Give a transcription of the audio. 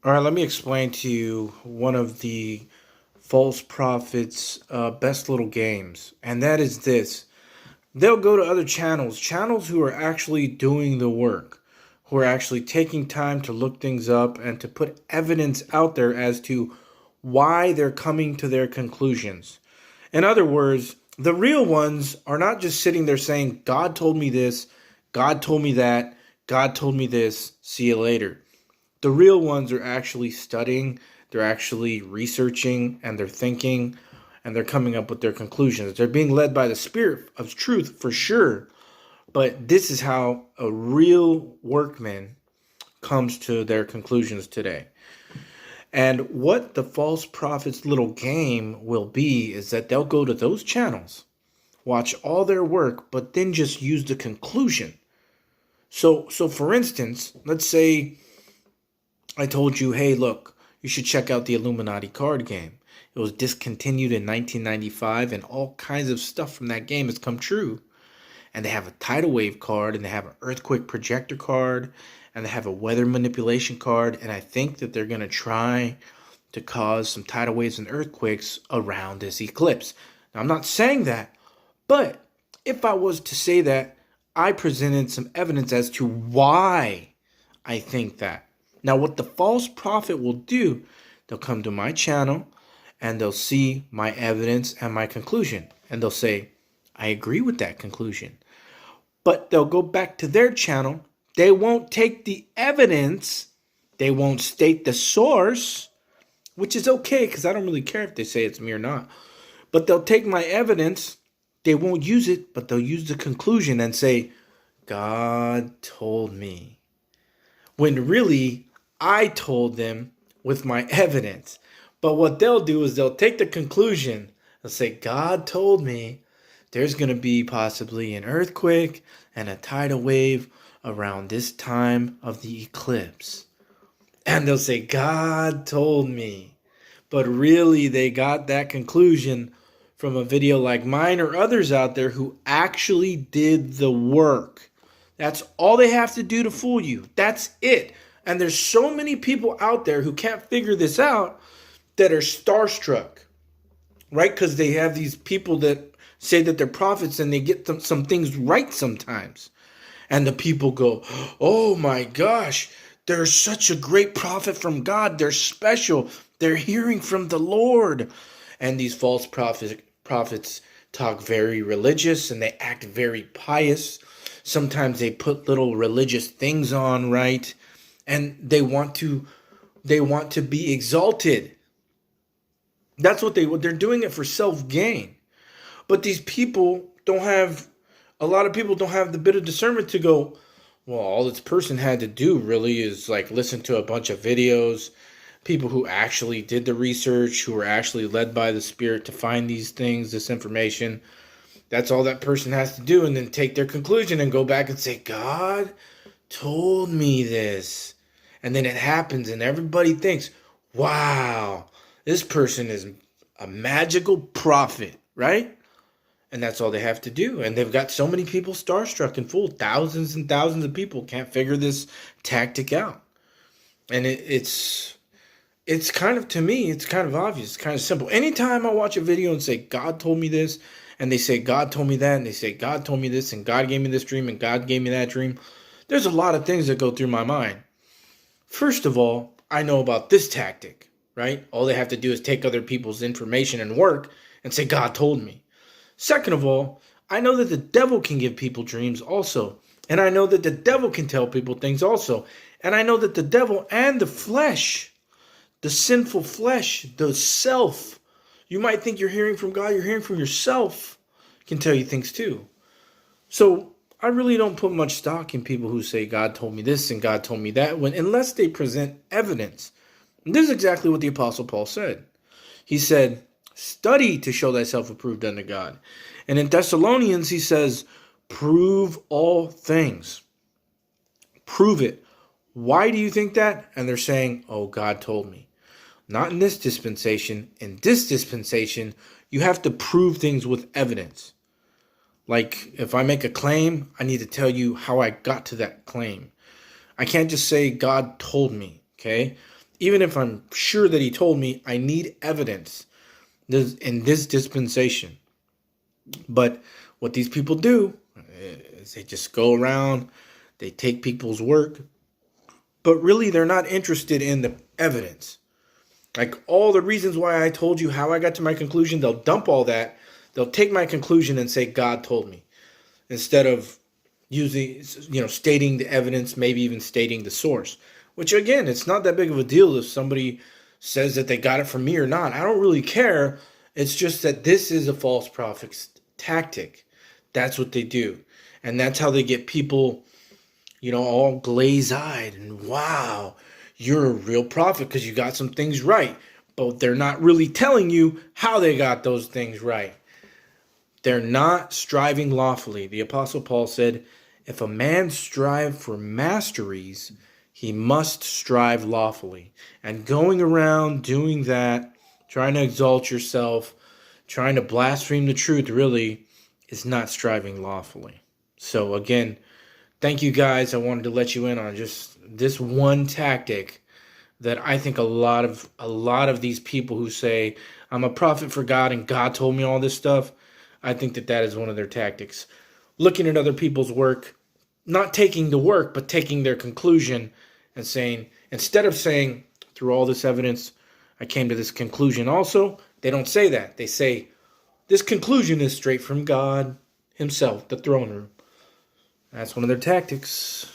All right, let me explain to you one of the false prophets' best little games, and that is this. They'll go to other channels who are actually doing the work, who are actually taking time to look things up and to put evidence out there as to why they're coming to their conclusions. In other words, the real ones are not just sitting there saying, God told me this, God told me that, God told me this, see you later. The real ones are actually studying, they're actually researching, and they're thinking, and they're coming up with their conclusions. They're being led by the spirit of truth for sure. But this is how a real workman comes to their conclusions today. And what the false prophet's little game will be is that they'll go to those channels, watch all their work, but then just use the conclusion. So for instance, let's say I told you, hey, look, you should check out the Illuminati card game. It was discontinued in 1995, and all kinds of stuff from that game has come true. And they have a tidal wave card, and they have an earthquake projector card, and they have a weather manipulation card, and I think that they're going to try to cause some tidal waves and earthquakes around this eclipse. Now, I'm not saying that, but if I was to say that, I presented some evidence as to why I think that. Now, what the false prophet will do, they'll come to my channel and they'll see my evidence and my conclusion. And they'll say, I agree with that conclusion. But they'll go back to their channel. They won't take the evidence. They won't state the source, which is okay because I don't really care if they say it's me or not. But they'll take my evidence. They won't use it, but they'll use the conclusion and say, God told me. When really, I told them with my evidence. But what they'll do is they'll take the conclusion and say, God told me there's going to be possibly an earthquake and a tidal wave around this time of the eclipse. And they'll say, God told me. But really, they got that conclusion from a video like mine or others out there who actually did the work. That's all they have to do to fool you. That's it. And there's so many people out there who can't figure this out that are starstruck, right? Because they have these people that say that they're prophets and they get some things right sometimes. And the people go, oh my gosh, they're such a great prophet from God. They're special. They're hearing from the Lord. And these false prophets talk very religious and they act very pious. Sometimes they put little religious things on, right? And they want to be exalted. That's what they're doing it for self-gain. But these people don't have, a lot of people don't have the bit of discernment to go, well, all this person had to do really is like listen to a bunch of videos, people who actually did the research, who were actually led by the Spirit to find these things, this information. That's all that person has to do, and then take their conclusion and go back and say, God told me this. And then it happens and everybody thinks, wow, this person is a magical prophet, right? And that's all they have to do. And they've got so many people starstruck and fooled. Thousands and thousands of people can't figure this tactic out. And it's kind of, to me, it's kind of obvious. It's kind of simple. Anytime I watch a video and say, God told me this, and they say, God told me that, and they say, God told me this, and God gave me this dream, and God gave me that dream, there's a lot of things that go through my mind. First of all, I know about this tactic, right? All they have to do is take other people's information and work and say, God told me. Second of all, I know that the devil can give people dreams also. And I know that the devil can tell people things also. And I know that the devil and the flesh, the sinful flesh, the self, you might think you're hearing from God, you're hearing from yourself, can tell you things too. So I really don't put much stock in people who say God told me this and God told me that, unless they present evidence. And this is exactly what the Apostle Paul said. He said, study to show thyself approved unto God. And in Thessalonians, he says, prove all things. Prove it. Why do you think that? And they're saying, oh, God told me. Not in this dispensation. In this dispensation, you have to prove things with evidence. Like, if I make a claim, I need to tell you how I got to that claim. I can't just say God told me, okay? Even if I'm sure that he told me, I need evidence in this dispensation. But what these people do is they just go around, they take people's work, but really they're not interested in the evidence. Like all the reasons why I told you how I got to my conclusion, they'll dump all that. They'll take my conclusion and say God told me, instead of using, stating the evidence, maybe even stating the source. Which again, it's not that big of a deal if somebody says that they got it from me or not. I don't really care. It's just that this is a false prophet's tactic. That's what they do. And that's how they get people, all glaze-eyed and wow, you're a real prophet because you got some things right. But they're not really telling you how they got those things right. They're not striving lawfully. The Apostle Paul said, if a man strive for masteries, he must strive lawfully. And going around doing that, trying to exalt yourself, trying to blaspheme the truth, really is not striving lawfully. So again, thank you guys. I wanted to let you in on just this one tactic that I think a lot of these people who say, I'm a prophet for God and God told me all this stuff, I think that is one of their tactics. Looking at other people's work, not taking the work, but taking their conclusion and saying, instead of saying, through all this evidence, I came to this conclusion also, they don't say that. They say, this conclusion is straight from God himself, the throne room. That's one of their tactics.